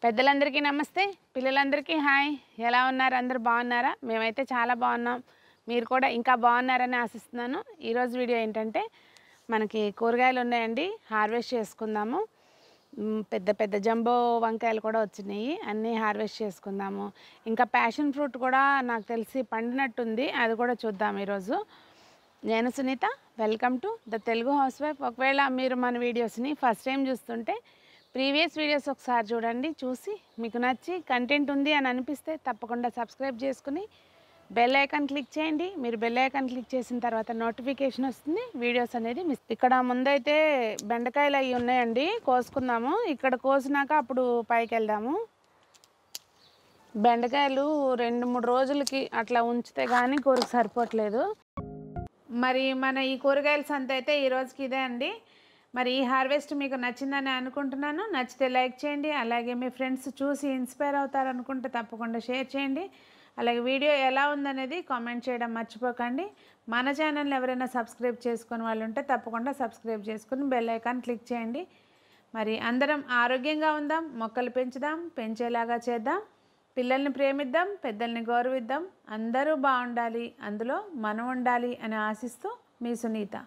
పెద్దలందరికీ నమస్తే, పిల్లలందరికీ హాయ్. ఎలా ఉన్నారు? అందరూ బాగున్నారా? మేమైతే చాలా బాగున్నాం. మీరు కూడా ఇంకా బాగున్నారని ఆశిస్తున్నాను. ఈరోజు వీడియో ఏంటంటే మనకి కూరగాయలు ఉన్నాయండి, హార్వెస్ట్ చేసుకుందాము. పెద్ద పెద్ద జంబో వంకాయలు కూడా వచ్చినాయి, అన్నీ హార్వెస్ట్ చేసుకుందాము. ఇంకా ప్యాషన్ ఫ్రూట్ కూడా నాకు తెలిసి పండినట్టుంది, అది కూడా చూద్దాం ఈరోజు. నేను Sunita, welcome to the Telugu housewife. ఒకవేళ మీరు మన వీడియోస్ని ఫస్ట్ టైం చూస్తుంటే ప్రీవియస్ వీడియోస్ ఒకసారి చూడండి. చూసి మీకు నచ్చి కంటెంట్ ఉంది అని అనిపిస్తే తప్పకుండా సబ్స్క్రైబ్ చేసుకుని బెల్ ఐకాన్ క్లిక్ చేయండి. మీరు బెల్ ఐకాన్ క్లిక్ చేసిన తర్వాత నోటిఫికేషన్ వస్తుంది, వీడియోస్ అనేది మిస్. ఇక్కడ ముందైతే బెండకాయలు అవి ఉన్నాయండి, కోసుకుందాము. ఇక్కడ కోసినాక అప్పుడు పైకి వెళ్దాము. బెండకాయలు 2-3 రోజులకి అట్లా ఉంచితే కానీ కూరకు సరిపోవట్లేదు. మరి మన ఈ కూరగాయల సంత అయితే ఈ రోజుకి ఇదే అండి. మరి ఈ హార్వెస్ట్ మీకు నచ్చిందని అనుకుంటున్నాను. నచ్చితే లైక్ చేయండి, అలాగే మీ ఫ్రెండ్స్ చూసి ఇన్స్పైర్ అవుతారనుకుంటే తప్పకుండా షేర్ చేయండి. అలాగే వీడియో ఎలా ఉందనేది కామెంట్ చేయడం మర్చిపోకండి. మన ఛానల్ని ఎవరైనా సబ్స్క్రైబ్ చేసుకుని వాళ్ళు ఉంటే తప్పకుండా సబ్స్క్రైబ్ చేసుకుని బెల్ ఐకాన్ క్లిక్ చేయండి. మరి అందరం ఆరోగ్యంగా ఉందాం, మొక్కలు పెంచుదాం, పెంచేలాగా చేద్దాం, పిల్లల్ని ప్రేమిద్దాం, పెద్దల్ని గౌరవిద్దాం, అందరూ బాగుండాలి, అందులో మనం ఉండాలి అని ఆశిస్తూ మీ సునీత.